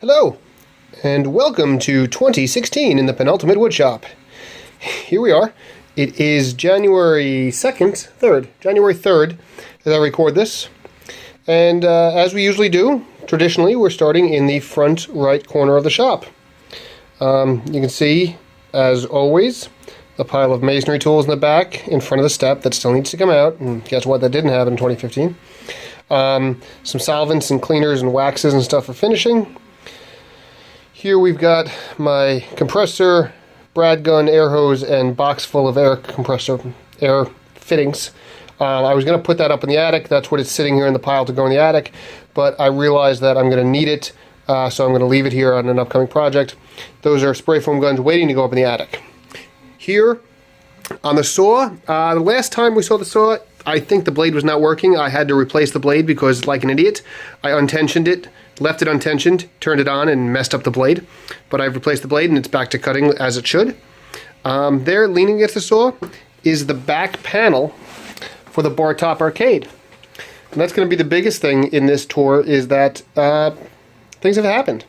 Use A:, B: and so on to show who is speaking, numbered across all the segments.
A: Hello, and welcome to 2016 in the Penultimate Woodshop. Here we are. It is January 3rd, as I record this. And as we usually do, traditionally, we're starting in the front right corner of the shop. You can see, as always, a pile of masonry tools in the back in front of the step that still needs to come out. And guess what? That didn't happen in 2015. Some solvents and cleaners and waxes and stuff for finishing. Here we've got my compressor, brad gun, air hose, and box full of air fittings. I was going to put that up in the attic. That's what it's sitting here in the pile to go in the attic. But I realized that I'm going to need it, so I'm going to leave it here on an upcoming project. Those are spray foam guns waiting to go up in the attic. Here on the saw, the last time we saw the saw, I think the blade was not working. I had to replace the blade because, like an idiot, I untensioned it. Left it untensioned, turned it on, and messed up the blade. But I've replaced the blade, and it's back to cutting as it should. There, leaning against the saw, is the back panel for the bar top arcade. And that's going to be the biggest thing in this tour, is that things have happened.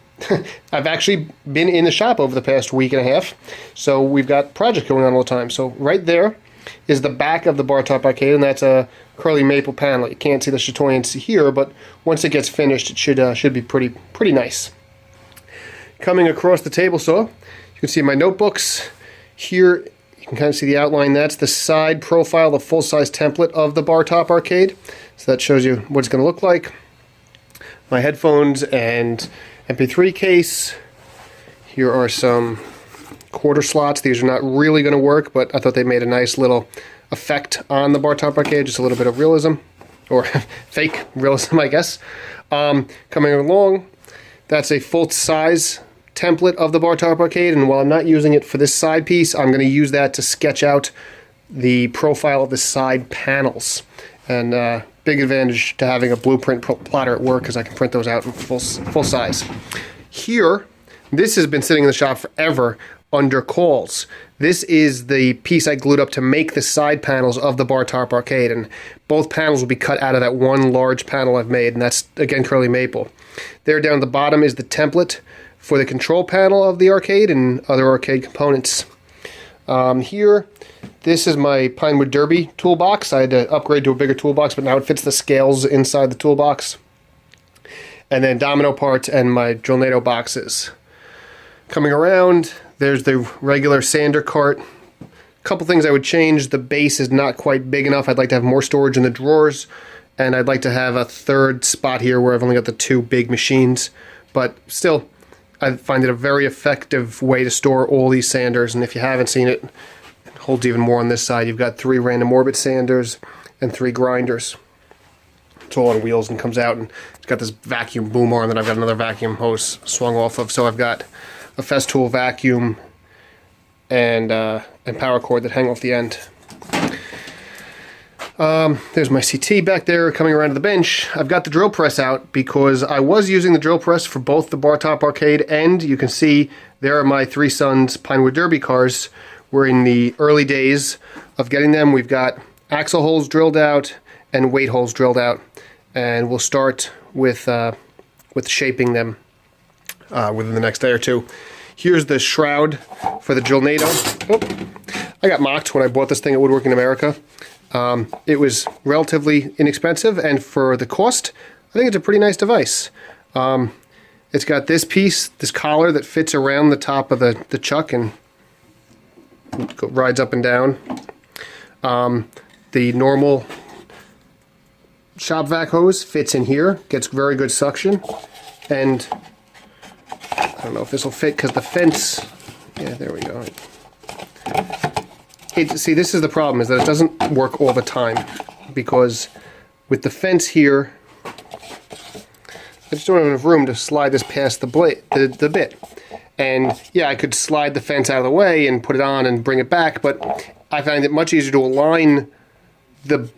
A: I've actually been in the shop over the past week and a half, so we've got projects going on all the time. So right there is the back of the bar top arcade, and that's a curly maple panel. You can't see the chatoyance here, but once it gets finished, it should be pretty nice. Coming across the table saw, you can see my notebooks. Here, you can kind of see the outline. That's the side profile, the full-size template of the bar top arcade. So that shows you what it's going to look like. My headphones and MP3 case. Here are some quarter slots. These are not really going to work, but I thought they made a nice little effect on the bar top arcade, just a little bit of realism, or fake realism, I guess. Coming along, that's a full-size template of the bar top arcade, and while I'm not using it for this side piece, I'm going to use that to sketch out the profile of the side panels. And big advantage to having a blueprint plotter at work, because I can print those out in full size. Here, this has been sitting in the shop forever under calls. This is the piece I glued up to make the side panels of the bar top arcade, and both panels will be cut out of that one large panel I've made, and that's, again, curly maple. There down at the bottom is the template for the control panel of the arcade and other arcade components. Here, this is my Pinewood Derby toolbox. I had to upgrade to a bigger toolbox, but now it fits the scales inside the toolbox. And then domino parts and my Drillnado boxes. Coming around, there's the regular sander cart. A couple things I would change. The base is not quite big enough. I'd like to have more storage in the drawers, and I'd like to have a third spot here where I've only got the two big machines. But still, I find it a very effective way to store all these sanders, and if you haven't seen it, it holds even more on this side. You've got 3 random orbit sanders and 3 grinders. It's all on wheels and comes out, and it's got this vacuum boom arm that I've got another vacuum hose swung off of. So I've got a Festool vacuum and power cord that hang off the end. There's my CT back there coming around to the bench. I've got the drill press out because I was using the drill press for both the bar top arcade, and you can see there are my 3 Sons Pinewood Derby cars. We're in the early days of getting them. We've got axle holes drilled out and weight holes drilled out, and we'll start with shaping them within the next day or two. Here's the shroud for the Drillnado. Oh, I got mocked when I bought this thing at Woodworking America. It was relatively inexpensive, and for the cost, I think it's a pretty nice device. It's got this piece, this collar that fits around the top of the chuck and rides up and down. The normal shop vac hose fits in here, gets very good suction, and I don't know if this will fit because the fence, yeah, there we go. See, this is the problem, is that it doesn't work all the time, because with the fence here, I just don't have enough room to slide this past the blade, the bit. And yeah, I could slide the fence out of the way and put it on and bring it back, but I find it much easier to align the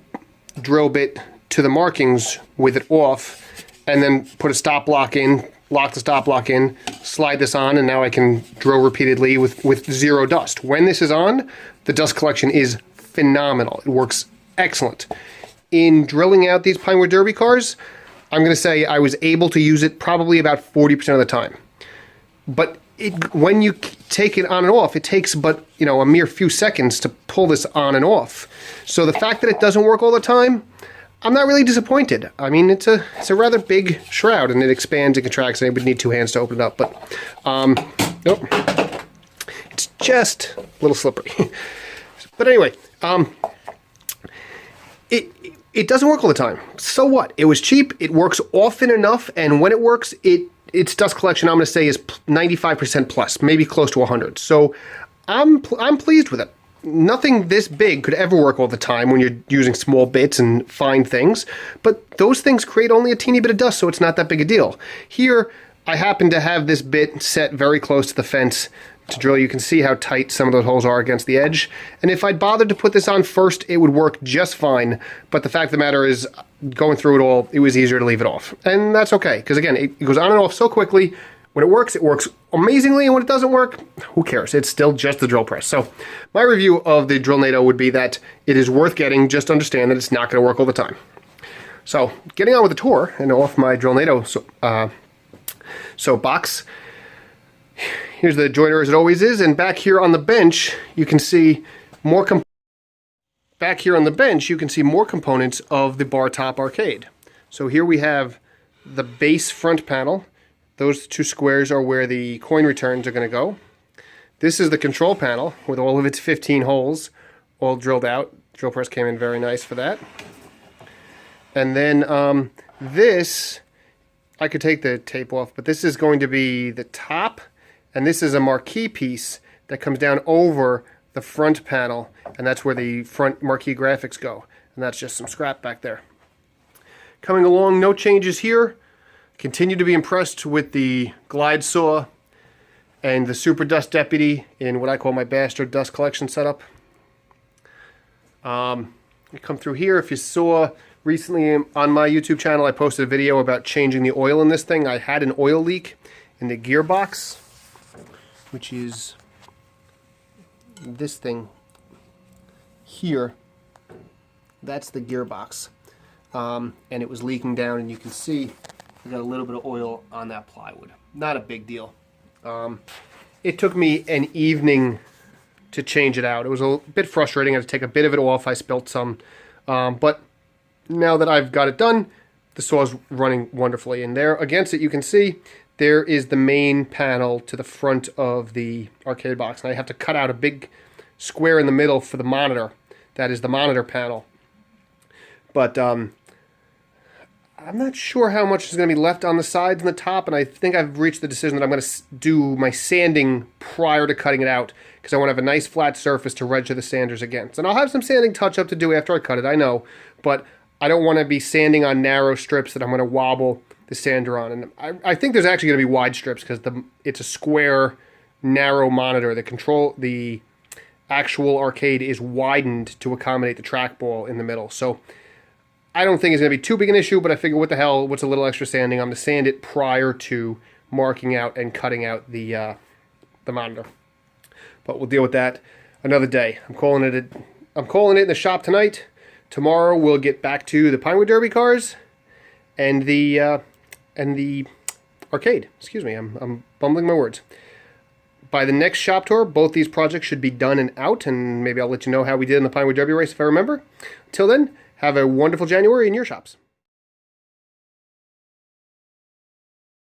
A: drill bit to the markings with it off, and then put a stop block in, lock the stop block in, slide this on, and now I can drill repeatedly with zero dust. When this is on, the dust collection is phenomenal. It works excellent. In drilling out these Pinewood Derby cars, I'm going to say I was able to use it probably about 40% of the time. But when you take it on and off, it takes but, a mere few seconds to pull this on and off. So the fact that it doesn't work all the time, I'm not really disappointed. I mean, it's a rather big shroud, and it expands and contracts, and it would need 2 hands to open it up. But, nope. It's just a little slippery. But anyway, it doesn't work all the time. So what? It was cheap. It works often enough, and when it works, its dust collection, I'm going to say, is 95% plus, maybe close to 100. So I'm pleased with it. Nothing this big could ever work all the time when you're using small bits and fine things, but those things create only a teeny bit of dust, so it's not that big a deal. Here, I happen to have this bit set very close to the fence to drill. You can see how tight some of those holes are against the edge, and if I'd bothered to put this on first, it would work just fine, but the fact of the matter is, going through it all, it was easier to leave it off. And that's okay, because again, it goes on and off so quickly. When it works amazingly, and when it doesn't work, who cares? It's still just the drill press. So my review of the Drillnado would be that it is worth getting, just understand that it's not going to work all the time. So getting on with the tour, and off my Drillnado soapbox, here's the joiner as it always is, and back here on the bench, you can see more components of the bar top arcade. So here we have the base front panel. Those 2 squares are where the coin returns are going to go. This is the control panel with all of its 15 holes all drilled out. Drill press came in very nice for that. And then this, I could take the tape off, but this is going to be the top, and this is a marquee piece that comes down over the front panel, and that's where the front marquee graphics go. And that's just some scrap back there. Coming along, no changes here. Continue to be impressed with the glide saw and the Super Dust Deputy in what I call my bastard dust collection setup. You come through here. If you saw recently on my YouTube channel, I posted a video about changing the oil in this thing. I had an oil leak in the gearbox, which is this thing here. That's the gearbox. And it was leaking down, and you can see I got a little bit of oil on that plywood. Not a big deal. It took me an evening to change it out. It was a bit frustrating. I had to take a bit of it off. I spilt some. But now that I've got it done, the saw's running wonderfully. And there against it, you can see there is the main panel to the front of the arcade box. And I have to cut out a big square in the middle for the monitor. That is the monitor panel. But I'm not sure how much is going to be left on the sides and the top, and I think I've reached the decision that I'm going to do my sanding prior to cutting it out, because I want to have a nice flat surface to register the sanders against. And I'll have some sanding touch-up to do after I cut it, I know, but I don't want to be sanding on narrow strips that I'm going to wobble the sander on. And I think there's actually going to be wide strips, because it's a square, narrow monitor. The actual arcade is widened to accommodate the trackball in the middle. So I don't think it's going to be too big an issue, but I figure what the hell, what's a little extra sanding? I'm going to sand it prior to marking out and cutting out the monitor. But we'll deal with that another day. I'm calling it in the shop tonight. Tomorrow we'll get back to the Pinewood Derby cars and the arcade. Excuse me, I'm bumbling my words. By the next shop tour, both these projects should be done and out, and maybe I'll let you know how we did in the Pinewood Derby race if I remember. Till then, have a wonderful January in your shops.